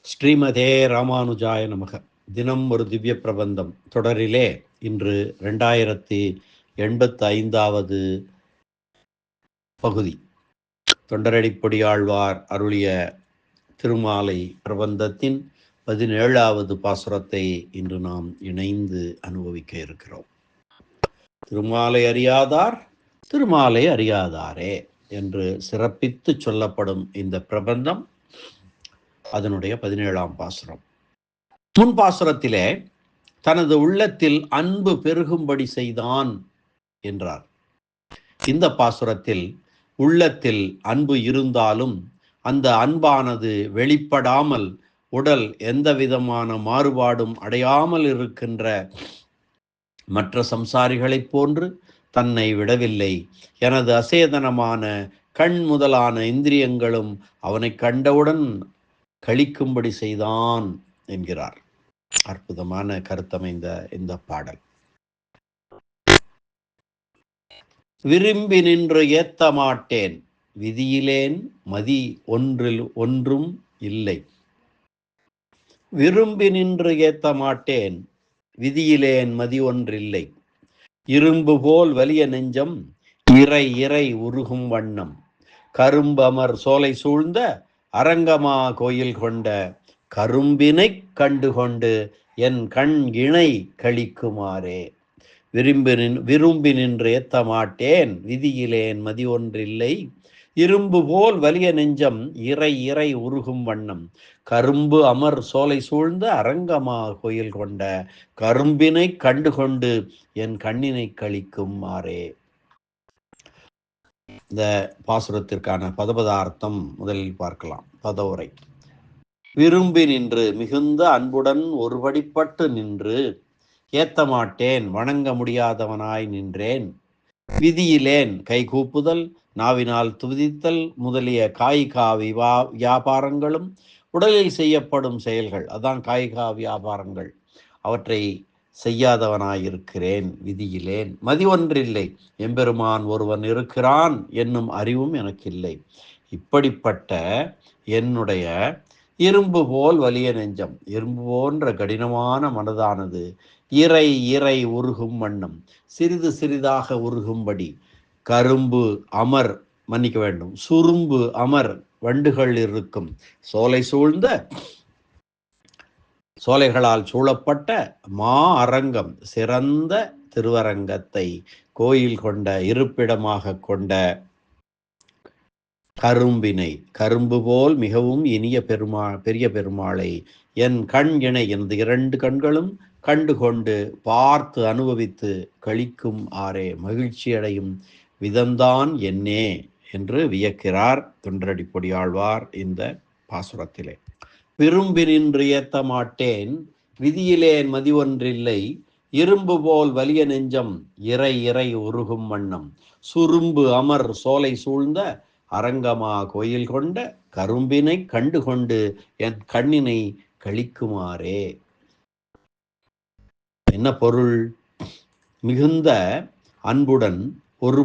ஸ்ரீமதே ராமானுஜாய நமக. தினம் ஒரு திவ்ய பிரபந்தம் தொடரிலே இன்று 2085வது பகுதி. தொண்டரடிப்பொடியாழ்வார் அருளிய திருமாலை பிரபந்தத்தின் 17வது பாசுரத்தை இன்று நாம் இணைந்து அனுபவிக்க இருக்கிறோம். திருமாலை அறியாதார் திருமாலை அறியாதாரே என்று சிறப்பித்து சொல்லப்படும் இந்த பிரபந்தம் அதனுடைய 17ஆம் பாசுரம். முன் பாசுரத்திலே தனது உள்ளத்தில் அன்பு பெருகும்படி செய்தான் என்றார். இந்த பாசுரத்தில் உள்ளத்தில் அன்பு இருந்தாலும் அந்த அன்பானது வெளிப்படாமல் உடல் எந்த விதமான மாறுபாடும் அடையாமல் இருக்கின்ற மற்ற சம்சாரிகளைப் போன்று தன்னை விடவில்லை. எனது அசேதனமான கண் முதலான இந்திரியங்களும் அவனை கண்டவுடன் கழிக்கும்படி செய்தான் என்கிறார். அற்புதமான கருத்தமைந்த இந்த பாடல். விரும்பி நின்று ஏத்த மாட்டேன் விதியிலேன் மதி ஒன்றில் ஒன்றும் இல்லை. விரும்பி நின்று ஏத்த மாட்டேன் விதியிலேன் மதி ஒன்றில்லை. இரும்பு போல் வலிய நெஞ்சம் இறை இறை உருகும் வண்ணம் கரும்பமர் சோலை சூழ்ந்த அரங்கமா கோயில் கொண்ட கரும்பினை கண்டுகொண்டு என் கண் இணை கழிக்குமாறே. விரும்பி நின்று ஏத்த மாட்டேன் விதியிலேன் மதி ஒன்றில்லை. இரும்பு போல் வலிய நெஞ்சம் இறை இறை உருகும் வண்ணம் கரும்பு அமர் சோலை சூழ்ந்த அரங்கமா கோயில் கொண்ட கரும்பினை கண்டுகொண்டு என் கண்ணினை கழிக்குமாறே. இந்த பாசுரத்திற்கான பதபதார்த்தம் முதலில் பார்க்கலாம். பதவுரை. விரும்பி நின்று மிகுந்த அன்புடன் ஒருபடிப்பட்டு நின்று ஏத்த மாட்டேன் வணங்க முடியாதவனாய் நின்றேன். விதியிலேன் கைகூப்புதல் நாவினால் துதித்தல் முதலிய காய்கா வியாபாரங்களும் உடலில் செய்யப்படும் செயல்கள், அதான் காய்கா வியாபாரங்கள், அவற்றை செய்யாதவனாயிருக்கிறேன். விதியிலேன் மதி ஒன்றில்லை. எம்பெருமான் ஒருவன் இருக்கிறான் என்னும் அறிவும் எனக்கில்லை. இப்படிப்பட்ட என்னுடைய இரும்பு போல் வலிய நெஞ்சம், இரும்பு போன்ற கடினமான மனதானது இறை இறை உருகும் வண்ணம் சிறிது சிறிதாக உருகும்படி கரும்பு அமர் மன்னிக்க வேண்டும் சுரும்பு அமர் வண்டுகள் இருக்கும் சோலை சூழ்ந்த சோலைகளால் சூழப்பட்ட மா அரங்கம் சிறந்த திருவரங்கத்தை கோயில் கொண்ட இருப்பிடமாக கொண்ட கரும்பினை கரும்பு போல் மிகவும் இனிய பெரிய பெருமாளை என் கண் இணை எனது இரண்டு கண்களும் கண்டுகொண்டு பார்த்து அனுபவித்து கழிக்கும் ஆரே மகிழ்ச்சி அடையும் விதம்தான் என்னே என்று வியக்கிறார் தொண்டரடிப்பொடியாழ்வார் இந்த பாசுரத்திலே. விரும்பி நின்று ஏத்த மாட்டேன் விதியிலேன் மதி ஒன்றில்லை. இரும்பு போல் வலிய நெஞ்சம் இறை இறை உருகும் வண்ணம் சுரும்பு அமர் சோலை சூழ்ந்த அரங்கமா கோயில் கொண்ட கரும்பினை கண்டுகொண்டு என் கண்ணினை கழிக்குமாறே. என்ன பொருள்? மிகுந்த அன்புடன் ஒரு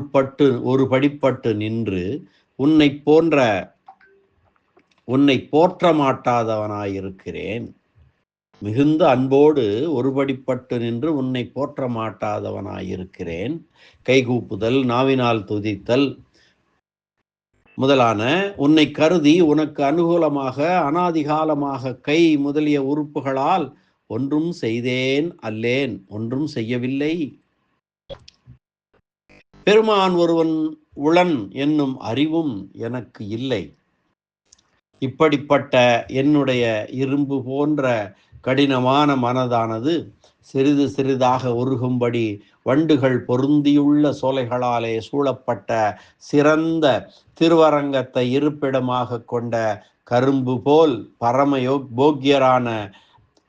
படிப்பட்டு நின்று உன்னை போற்ற மாட்டாதவனாயிருக்கிறேன். மிகுந்த அன்போடு ஒருபடிப்பட்டு நின்று உன்னை போற்ற மாட்டாதவனாயிருக்கிறேன். கைகூப்புதல் நாவினால் துதித்தல் முதலான உன்னை கருதி உனக்கு அனுகூலமாக அனாதிகாலமாக கை முதலிய உறுப்புகளால் ஒன்றும் செய்தேன் அல்லேன், ஒன்றும் செய்யவில்லை. பெருமான் ஒருவன் உளன் என்னும் அறிவும் எனக்கு இல்லை. இப்படிப்பட்ட என்னுடைய இரும்பு போன்ற கடினமான மனதானது சிறிது சிறிதாக உருகும்படி வண்டுகள் பொருந்தியுள்ள சோலைகளாலே சூழப்பட்ட சிறந்த திருவரங்கத்தை இருப்பிடமாக கொண்ட கரும்பு போல் போக்கியரான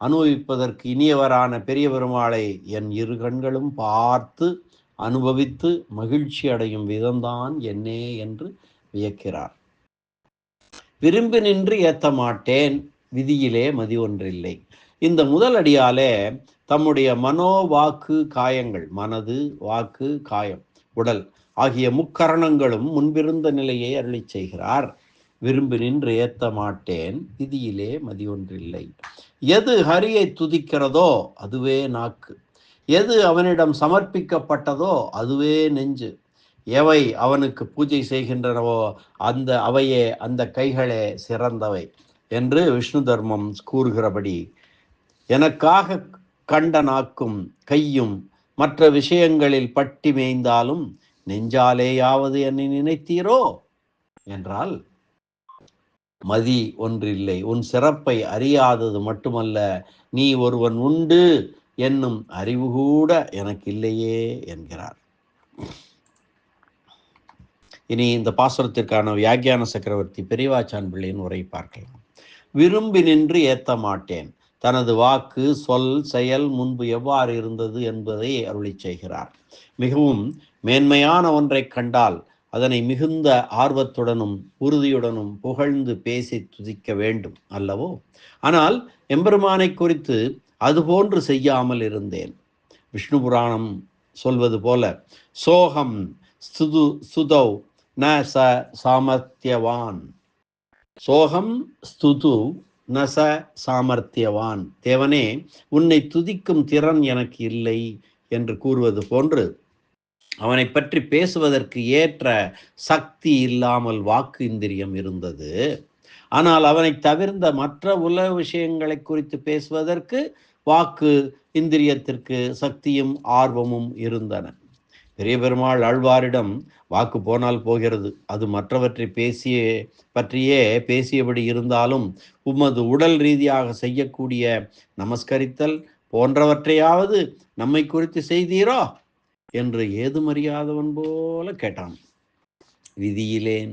அனுபவிப்பதற்கு இனியவரான பெரிய பெருமாளை என் இரு கண்களும் பார்த்து அனுபவித்து மகிழ்ச்சி அடையும் விதம்தான் என்னே என்று வியக்கிறார். விரும்பி நின்று ஏத்த மாட்டேன் விதியிலே மதி ஒன்றில்லை. இந்த முதல் அடியாலே தம்முடைய மனோ வாக்கு காயங்கள், மனது வாக்கு காயம் உடல் ஆகிய முக்கரணங்களும் முன்பிருந்த நிலையை அருளி செய்கிறார். விரும்பி நின்று ஏத்த மாட்டேன், விதியிலே மதி ஒன்றில்லை. எது ஹரியை துதிக்கிறதோ அதுவே நாக்கு, எது அவனிடம் சமர்ப்பிக்கப்பட்டதோ அதுவே நெஞ்சு, எவை அவனுக்கு பூஜை செய்கின்றனவோ அவையே அந்த கைகளே சிறந்தவை என்று விஷ்ணு தர்மம் கூறுகிறபடி, எனக்காக கண்ட நாக்கும் கையும் மற்ற விஷயங்களில் பட்டி மேய்ந்தாலும் நெஞ்சாலேயாவது என்னை நினைத்தீரோ என்றால் மதி ஒன்றில்லை. உன் சிறப்பை அறியாதது மட்டுமல்ல, நீ ஒருவன் உண்டு என்னும் அறிவு கூட எனக்கு இல்லையே என்கிறார். இனி இந்த பாசுரத்திற்கான வியாக்கியான சக்கரவர்த்தி பெரியவாச்சான் பிள்ளையின் உரை பார்க்கலாம். விரும்பி நின்று ஏத்த மாட்டேன். தனது வாக்கு, சொல், செயல் முன்பு எவ்வாறு இருந்தது என்பதை அருளி செய்கிறார். மிகவும் மேன்மையான ஒன்றை கண்டால் அதனை மிகுந்த ஆர்வத்துடனும் உறுதியுடனும் புகழ்ந்து பேசி துதிக்க வேண்டும் அல்லவோ? ஆனால் எம்பெருமானை குறித்து அதுபோன்று செய்யாமல் இருந்தேன். விஷ்ணு புராணம் சொல்வது போல, சோகம் ஸ்துதௌ ந சாமர்த்தியவான், சோகம் ஸ்துது நச சாமர்த்தியவான், தேவனே உன்னை துதிக்கும் திறன் எனக்கு இல்லை என்று கூறுவது போன்று அவனை பற்றி பேசுவதற்கு ஏற்ற சக்தி இல்லாமல் வாக்கு இந்திரியம் இருந்தது. ஆனால் அவனை தவிர்ந்த மற்ற உலக விஷயங்களை குறித்து பேசுவதற்கு வாக்கு இந்திரியத்திற்கு சக்தியும் ஆர்வமும் இருந்தன. பெரிய பெருமாள் ஆழ்வாரிடம் வாக்கு போனால் போகிறது, அது மற்றவற்றை பற்றியே பேசியபடி இருந்தாலும் உமது உடல் ரீதியாக செய்யக்கூடிய நமஸ்கரித்தல் போன்றவற்றையாவது நம்மை குறித்து செய்தீரோ என்று ஏதுமறியாதவன் போல கேட்டான். விதியிலேன்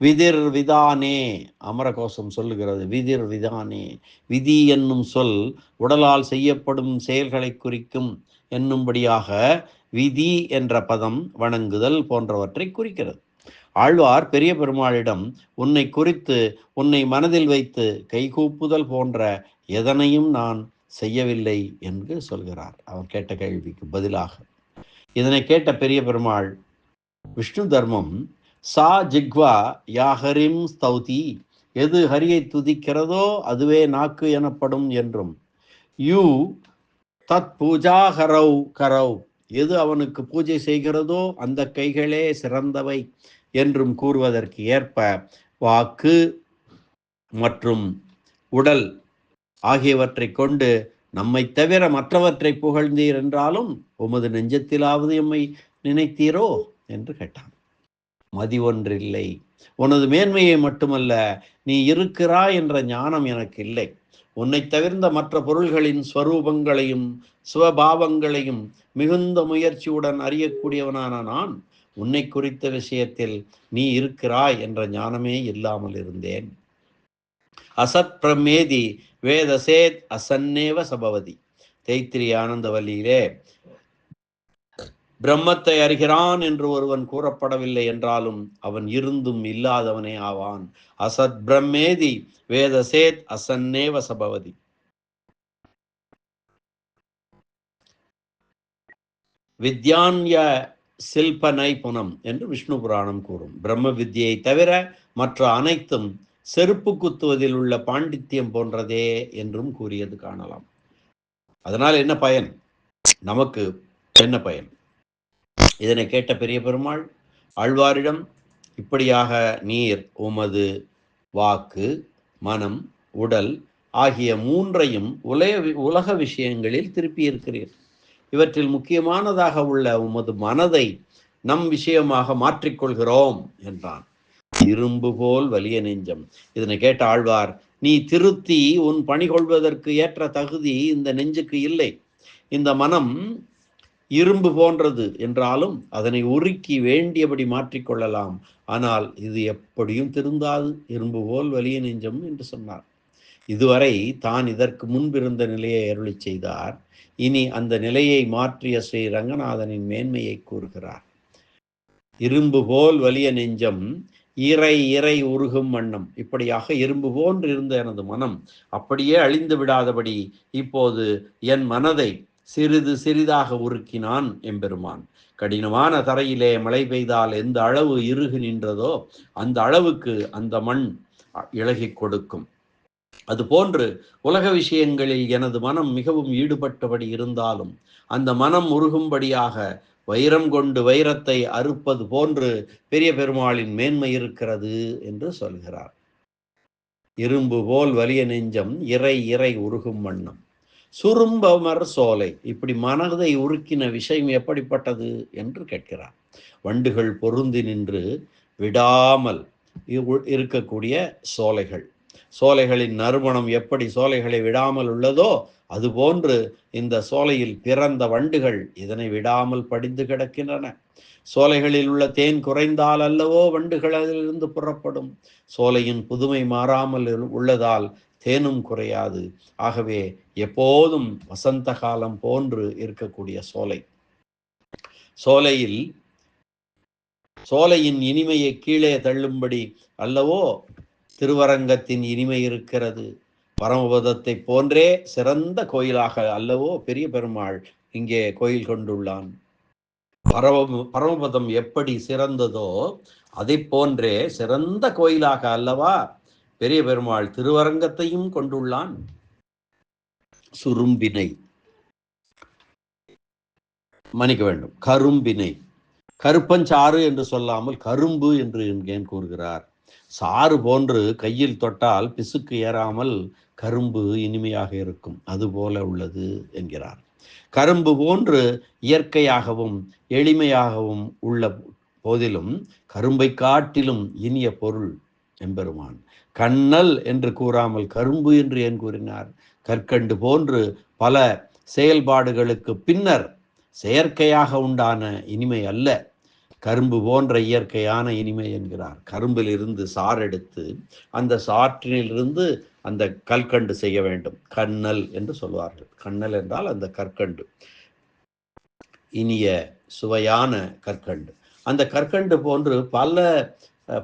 விதிர் விதானே, அமரகோசம் சொல்லுகிறது. விதிர் விதானே, விதி என்னும் சொல் உடலால் செய்யப்படும் செயல்களை குறிக்கும் என்னும்படியாக விதி என்ற பதம் வணங்குதல் போன்றவற்றை குறிக்கிறது. ஆழ்வார் பெரிய பெருமாளிடம் உன்னை குறித்து உன்னை மனதில் வைத்து கைகூப்புதல் போன்ற எதனையும் நான் செய்யவில்லை என்று சொல்கிறார். அவர் கேட்ட கேள்விக்கு பதிலாக. இதனை கேட்ட பெரிய பெருமாள், விஷ்ணு தர்மம் சா ஜிக்வா யாஹரிம் ஸ்தௌதி, எது ஹரியை துதிக்கிறதோ அதுவே நாக்கு எனப்படும் என்றும், யூ தத் பூஜா கரௌ, எது அவனுக்கு பூஜை செய்கிறதோ அந்த கைகளே சிறந்தவை என்றும் கூறுவதற்கு ஏற்ப வாக்கு மற்றும் உடல் ஆகியவற்றை கொண்டு நம்மை தவிர மற்றவற்றை புகழ்ந்தீர் என்றாலும் உமது நெஞ்சத்திலாவது எம்மை நினைத்தீரோ என்று கேட்டான். மதி ஒன்றில்லை. உனது மேன்மையை மட்டுமல்ல, நீ இருக்கிறாய் என்ற ஞானம் எனக்கு இல்லை. உன்னை தவிர்ந்த மற்ற பொருள்களின் ஸ்வரூபங்களையும் சுவபாவங்களையும் மிகுந்த முயற்சியுடன் அறியக்கூடியவனான நான் உன்னை குறித்த விஷயத்தில் நீ இருக்கிறாய் என்ற ஞானமே இல்லாமல் இருந்தேன். அசத் பிரமேதி வேதசேத் அசன்னேவ சபவதி. தைத்திரி ஆனந்தவல்லியிலே பிரம்மத்தை அறிகிறான் என்று ஒருவன் கூறப்படவில்லை என்றாலும் அவன் இருந்தும் இல்லாதவனே ஆவான். அசத் பிரம்மேதி வேதசேத் அசன்னேவ சபவதி. வித்யான்ய சில்பனை புனம் என்று விஷ்ணு புராணம் கூறும். பிரம்ம வித்தியை தவிர மற்ற அனைத்தும் செருப்பு குத்துவதில் உள்ள பாண்டித்யம் போன்றதே என்றும் கூறியது காணலாம். அதனால் என்ன பயன்? நமக்கு என்ன பயன்? இதனை கேட்ட பெரிய பெருமாள் ஆழ்வாரிடம், இப்படியாக நீர் உமது வாக்கு, மனம், உடல் ஆகிய மூன்றையும் உலக விஷயங்களில் திருப்பியிருக்கிறீர். இவற்றில் முக்கியமானதாக உள்ள உமது மனதை நம் விஷயமாக மாற்றிக்கொள்கிறோம் என்றான். இரும்பு போல் வலிய நெஞ்சம். இதனை கேட்ட ஆழ்வார், நீ திருத்தி உன் பணி கொள்வதற்கு ஏற்ற தகுதி இந்த நெஞ்சுக்கு இல்லை. இந்த மனம் இரும்பு போன்றது என்றாலும் அதனை உருக்கி வேண்டியபடி மாற்றிக்கொள்ளலாம். ஆனால் இது எப்படியும் திருந்தாது. இரும்பு போல் வலிய நெஞ்சம் என்று சொன்னார். இதுவரை தான் இதற்கு முன்பிருந்த நிலையை அருளி செய்தார். இனி அந்த நிலையை மாற்றிய ஸ்ரீ ரங்கநாதனின் மேன்மையை கூறுகிறார். இரும்பு போல் வலிய நெஞ்சம் இறை இறை உருகும் வண்ணம். இப்படியாக இரும்பு போன்று இருந்த எனது மனம் அப்படியே அழிந்து விடாதபடி இப்போது என் மனதை சிறிது சிறிதாக உருக்கினான் எம்பெருமான். கடினமான தரையிலே மழை பெய்தால் எந்த அளவு இறுகு நின்றதோ அந்த அளவுக்கு அந்த மண் இளகி கொடுக்கும். அதுபோன்று உலக விஷயங்களில் எனது மனம் மிகவும் ஈடுபட்டபடி இருந்தாலும் அந்த மனம் உருகும்படியாக வைரம் கொண்டு வைரத்தை அறுப்பது போன்று பெரிய பெருமாளின் மேன்மை இருக்கிறது என்று சொல்கிறார். இரும்பு போல் வலிய நெஞ்சம் இறை இறை உருகும் வண்ணம் சுரும்பமர் சோலை. இப்படி மனதை உருக்கின விஷயம் எப்படிப்பட்டது என்று கேட்கிறார். வண்டுகள் பொருந்தி நின்று விடாமல் இருக்கக்கூடிய சோலைகள். சோலைகளின் நறுமணம் எப்படி சோலைகளை விடாமல் உள்ளதோ அதுபோன்று இந்த சோலையில் பிறந்த வண்டுகள் இதனை விடாமல் படிந்து கிடக்கின்றன. சோலைகளில் உள்ள தேன் குறைந்தால் அல்லவோ வண்டுகள் அதிலிருந்து புறப்படும். சோலையின் புதுமை மாறாமல் உள்ளதால் தேனும் குறையாது. ஆகவே எப்போதும் வசந்த காலம் போன்று இருக்கக்கூடிய சோலையின் இனிமையை கீழே தள்ளும்படி அல்லவோ திருவரங்கத்தின் இனிமை இருக்கிறது. பரமபதத்தை போன்றே சிறந்த கோயிலாக அல்லவோ பெரிய பெருமாள் இங்கே கோயில் கொண்டுள்ளான். பரமபதம் எப்படி சிறந்ததோ அதை போன்றே சிறந்த கோயிலாக அல்லவா பெரிய பெருமாள் திருவரங்கத்தையும் கொண்டுள்ளான். சுரும்பினை மன்னிக்க வேண்டும், கரும்பினை. கருப்பஞ்சாறு என்று சொல்லாமல் கரும்பு என்று ஏன் கூறுகிறார்? சாறு போன்று கையில் தொட்டால் பிசுக்கு ஏறாமல் கரும்பு இனிமையாக இருக்கும், அதுபோல உள்ளது என்கிறார். கரும்பு போன்று இயற்கையாகவும் எளிமையாகவும் உள்ள போதிலும் கரும்பை காட்டிலும் இனிய பொருள் எம்பெருமான். கண்ணல் என்று கூறாமல் கரும்பு என்று ஏன் கூறினார்? கற்கண்டு போன்று பல செயல்பாடுகளுக்கு பின்னர் செயற்கையாக உண்டான இனிமை அல்ல, கரும்பு போன்ற இயற்கையான இனிமை என்கிறார். கரும்பிலிருந்து சாறு எடுத்து அந்த சாற்றினிலிருந்து அந்த கற்கண்டு செய்ய வேண்டும், கண்ணல் என்று சொல்வார்கள். கண்ணல் என்றால் அந்த கற்கண்டு, இனிய சுவையான கற்கண்டு. அந்த கற்கண்டு போன்று பல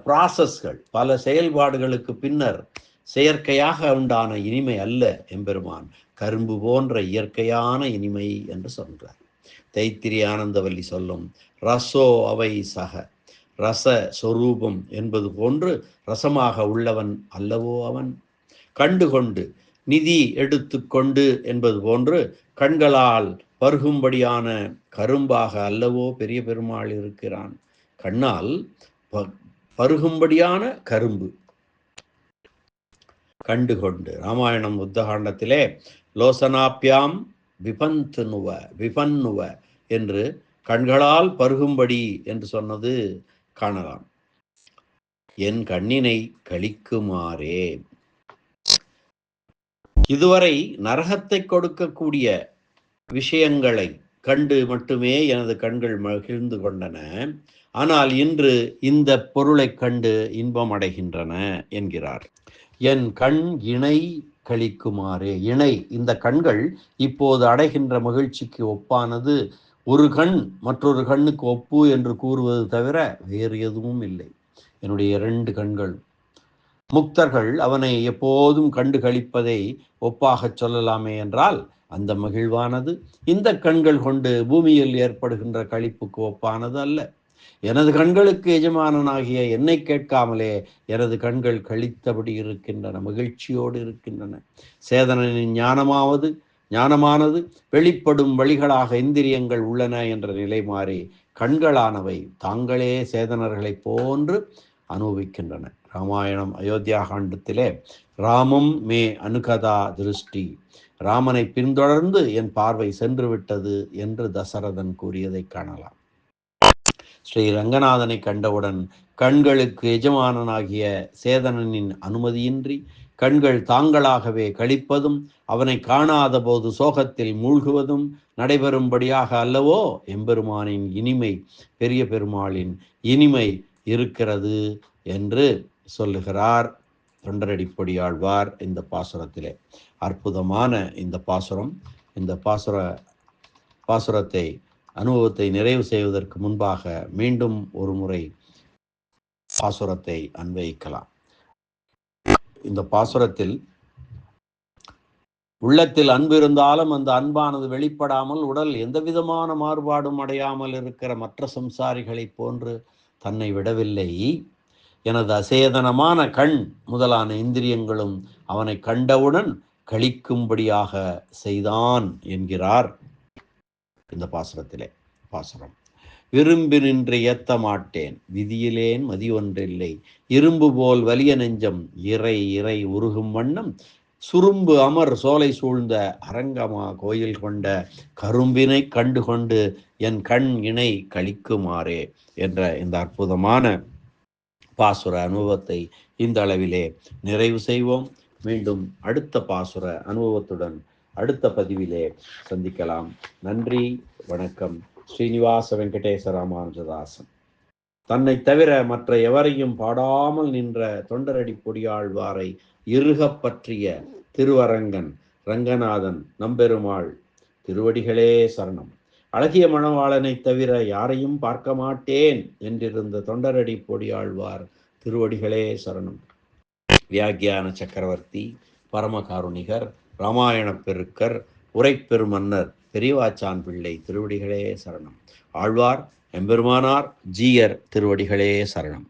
ப்ராசஸ்கள், பல செயல்பாடுகளுக்கு பின்னர் செயற்கையாக உண்டான இனிமை அல்ல எம்பெருமான், கரும்பு போன்ற இயற்கையான இனிமை என்று சொல்கிறார். தைத்திரி ஆனந்தவல்லி சொல்லும் ரசோ அவை சக, ரச சொரூபம் என்பது போன்று ரசமாக உள்ளவன் அல்லவோ அவன். கண்டுகொண்டு நிதி எடுத்து கொண்டு என்பது போன்று கண்களால் பருகும்படியான கரும்பாக அல்லவோ பெரிய பெருமாள் இருக்கிறான். கண்ணால் பருகும்படியான கரும்பு. கண்டுகொண்டு ராமாயணம் உத்தகாண்டத்திலே லோசனாப்பியாம் விபன்னுவ என்று கண்களால் பருகும்படி என்று சொன்னது காணலாம். என் கண்ணினை கழிக்குமாறே. இதுவரை நரகத்தை கொடுக்கக்கூடிய விஷயங்களை கண்டு மட்டுமே எனது கண்கள் மகிழ்ந்து கொண்டன, ஆனால் இன்று இந்த பொருளை கண்டு இன்பம் அடைகின்றன என்கிறார். என் கண் இணை கழிக்குமாறே. இணை, இந்த கண்கள் இப்போது அடைகின்ற மகிழ்ச்சிக்கு ஒப்பானது ஒரு கண் மற்றொரு கண்ணுக்கு ஒப்பு என்று கூறுவது தவிர வேறு எதுவும் இல்லை. என்னுடைய 2 கண்கள். முக்தர்கள் அவனை எப்போதும் கண்டு கழிப்பதை ஒப்பாக சொல்லலாமே என்றால் அந்த மகிழ்வானது இந்த கண்கள் கொண்டு பூமியில் ஏற்படுகின்ற கழிப்புக்கு ஒப்பானது அல்ல. எனது கண்களுக்கு எஜமானனாகிய என்னை கேட்காமலே எனது கண்கள் கழித்தபடி இருக்கின்றன, மகிழ்ச்சியோடு இருக்கின்றன. சேதனனின் ஞானமானது வெளிப்படும் வழிகளாக இந்திரியங்கள் உள்ளன என்ற நிலை மாறி கண்களானவை தாங்களே சேதனர்களை போன்று அனுபவிக்கின்றன. ராமாயணம் அயோத்தியா காண்டத்திலே ராமம் மே அனுகதா திருஷ்டி, ராமனை பின்தொடர்ந்து என் பார்வை சென்று விட்டது என்று தசரதன் கூறியதை காணலாம். ஸ்ரீ ரங்கநாதனை கண்டவுடன் கண்களுக்கு எஜமானனாகிய சேதனனின் அனுமதியின்றி கண்கள் தாங்களாகவே கழிப்பதும் அவனை காணாத போது சோகத்தில் மூழ்குவதும் நடைபெறும்படியாக அல்லவோ எம்பெருமானின் இனிமை, பெரிய பெருமாளின் இனிமை இருக்கிறது என்று சொல்லுகிறார் தொண்டரடிப்பொடியாழ்வார் இந்த பாசுரத்திலே. அற்புதமான இந்த பாசுரம். இந்த பாசுரத்தை அனுபவத்தை நிறைவு செய்வதற்கு முன்பாக மீண்டும் ஒரு முறை பாசுரத்தை அன்வயிக்கலாம். இந்த பாசுரத்தில் உள்ளத்தில் அன்பு இருந்தாலும் அந்த அன்பானது வெளிப்படாமல் உடல் எந்த விதமான மாறுபாடும் அடையாமல் இருக்கிற மற்ற சம்சாரிகளைப் போன்று தன்னை விடவில்லை. எனது அசேதனமான கண் முதலான இந்திரியங்களும் அவனை கண்டவுடன் கழிக்கும்படியாக செய்தான் என்கிறார் இந்த பாசுரத்திலே. பாசுரம்: விரும்பி நின்று ஏத்த மாட்டேன், விதியிலேன் மதி ஒன்றில்லை, இரும்பு போல் வலிய நெஞ்சம் இறை இறை உருகும் வண்ணம், சுரும்பு அமர் சோலை சூழ்ந்த அரங்கமா கோயில் கொண்ட கரும்பினை கண்டு கொண்டு என் கண் இணை கழிக்குமாறே என்ற இந்த அற்புதமான பாசுர அனுபவத்தை இந்த அளவிலே நிறைவு செய்வோம். மீண்டும் அடுத்த பாசுர அனுபவத்துடன் அடுத்த பதிவிலே சந்திக்கலாம். நன்றி, வணக்கம். ஸ்ரீனிவாச வெங்கடேச ராமானுஜதாசன். தன்னை தவிர மற்ற எவரையும் பாடாமல் நின்ற தொண்டரடி பொடியாழ்வாரை இறுகப் பற்றிய திருவரங்கன் ரங்கநாதன் நம்பெருமாள் திருவடிகளே சரணம். அழகிய மணவாளனை தவிர யாரையும் பார்க்க மாட்டேன் என்றிருந்த தொண்டரடி பொடியாழ்வார் திருவடிகளே சரணம். வியாக்கியான சக்கரவர்த்தி, பரமகாருணிகர், இராமாயண பெருக்கர், உரைப்பெருமன்னர் பெரியவாச்சான் பிள்ளை திருவடிகளே சரணம். ஆழ்வார் எம்பெருமானார் ஜீயர் திருவடிகளே சரணம்.